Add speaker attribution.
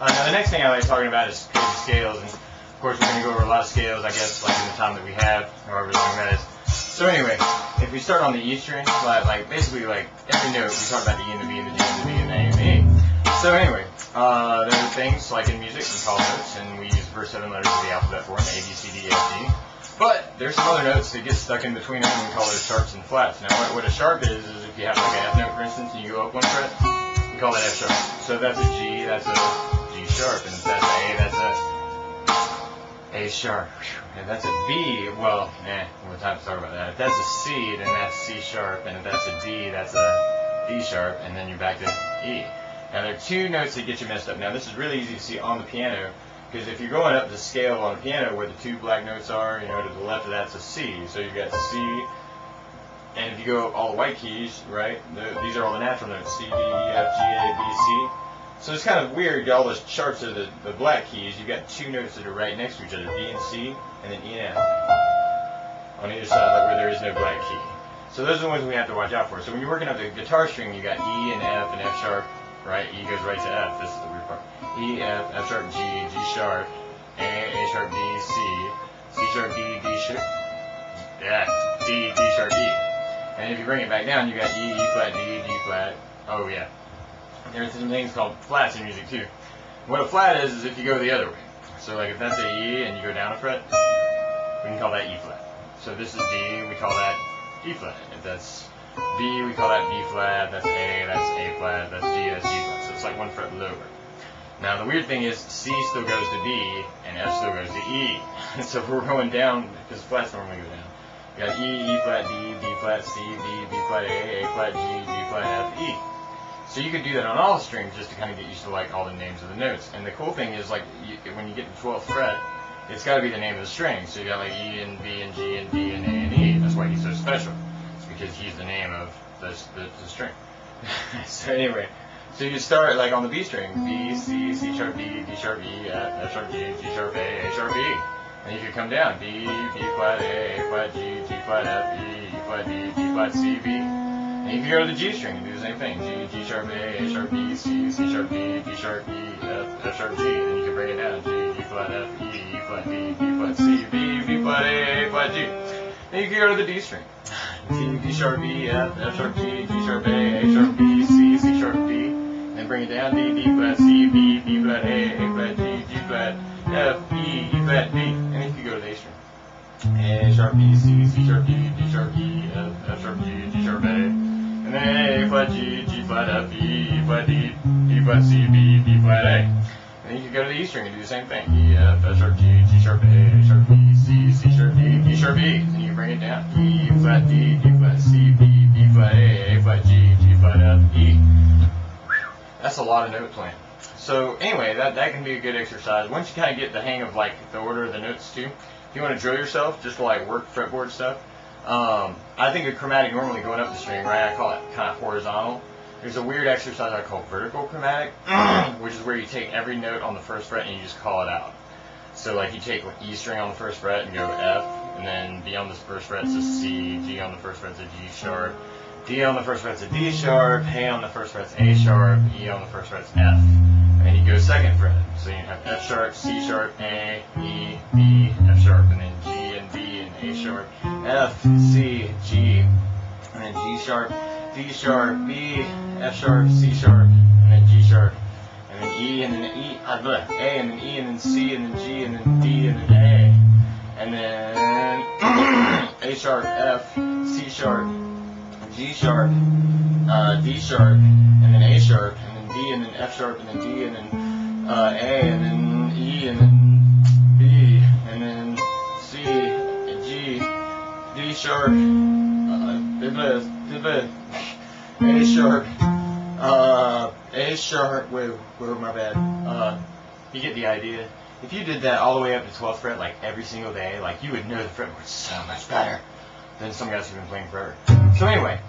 Speaker 1: Now the next thing I like talking about is crazy scales, and of course we're going to go over a lot of scales, I guess, like in the time that we have, however long that is. So anyway, if we start on the E string, like basically like every note, we talk about the E and the B and the G and the B and the A and the E. So anyway, there are things like in music we call notes, and we use the first 7 letters of the alphabet for them, A, B, C, D, E, F, G. But there's some other notes that get stuck in between them, and we call those sharps and flats. Now what a sharp is if you have like an F note, for instance, and you go up 1 fret, we call that F sharp. So if that's a G, that's a G sharp, and if that's an A, that's a sharp. If that's a B, well, we'll have to talk about that. If that's a C, then that's C sharp, and if that's a D, that's a D sharp, and then you're back to E. Now there are 2 notes that get you messed up. Now this is really easy to see on the piano, because if you're going up the scale on a piano where the 2 black notes are, you know, to the left of that's a C. So you've got C, and if you go all the white keys, right, these are all the natural notes, C, D, E, F, G, A, B, C. So it's kind of weird, you got all those sharps of the black keys, you've got 2 notes that are right next to each other, B and C, and then E and F, on either side, like where there is no black key. So those are the ones we have to watch out for. So when you're working up the guitar string, you got E and F and F sharp, right? E goes right to F, this is the weird part. E, F, F sharp, G, G sharp, A sharp, D, C sharp, D, D sharp, D, D sharp, E. And if you bring it back down, you got E, E flat, D, D flat, oh yeah. There's some things called flats in music too. What a flat is if you go the other way. So like if that's a E and you go down a fret, we can call that E flat. So this is D, we call that D flat. If that's B, we call that B flat. That's A flat. That's G, that's G flat. So it's like 1 fret lower. Now the weird thing is C still goes to D and F still goes to E. So if we're going down, because flats normally go down, you got E, E flat, D, D flat, C, D, B flat, A flat, G, G flat, F, E. So you could do that on all the strings just to kind of get used to like all the names of the notes. And the cool thing is like when you get to the 12th fret, it's got to be the name of the string. So you got like E and B and G and D and A and E. That's why he's so special. It's because he's the name of the string. So anyway, so you start like on the B string, B, C, C sharp, D, D sharp, E, F sharp, G, G sharp, A sharp, E. And you could come down, B, B flat, A flat, G, G flat, F, E, E flat, D, D flat, C, B. And you can go to the G string and do the same thing. G, G sharp, A sharp, B, C, C sharp, D, D sharp, E, F sharp, G. And you can bring it down. G, G flat, F, E, E flat, D, D flat, C, B, B flat, A flat, G. Then you can go to the D string. D, D sharp, E, F sharp, G, G sharp, A sharp, B, C, C sharp, D. And then bring it down. D, D flat, C, B, B flat, A flat, G, G flat, F, E, E flat, D. And then you can go to the A string. A sharp, B, C, C sharp, D, D sharp, E, F sharp, G, G sharp, A. And then A flat, G, G flat, F, E, E flat, D, E flat, C, B, B flat, A. And then you can go to the E string and do the same thing. E, F sharp, G, G sharp, A sharp, B, C, C sharp, D, D sharp, E. And you can bring it down. E flat, D, D flat, C, B, B flat, A flat, G, G flat, F, E. That's a lot of note playing. So anyway, that can be a good exercise. Once you kind of get the hang of like the order of the notes too, if you want to drill yourself just to like work fretboard stuff, I think a chromatic normally going up the string, right? I call it kind of horizontal. There's a weird exercise I call vertical chromatic, which is where you take every note on the 1st fret and you just call it out. So like you take like E string on the 1st fret and go F, and then B on the 1st fret is a C, G on the 1st fret is a G sharp, D on the 1st fret is a D sharp, A on the 1st fret is A sharp, E on the 1st fret is F. And then you go 2nd fret. So you have F sharp, C sharp, A, E, B, F sharp, and then G and B and A sharp, F, C, G, and then G sharp, D sharp, B, F sharp, C sharp, and then G sharp, and then E, and then E, A, and then E, and then C, and then G, and then D, and then A, and then A sharp, F, C sharp, G sharp, D sharp, and then A sharp, and then D, and then F sharp, and then D, and then A, and then E, and then B, and then C, and G, D sharp, A sharp, wait, my bad, you get the idea. If you did that all the way up to 12th fret, like every single day, like you would know the fretboard so much better than some guys who've been playing forever. So anyway.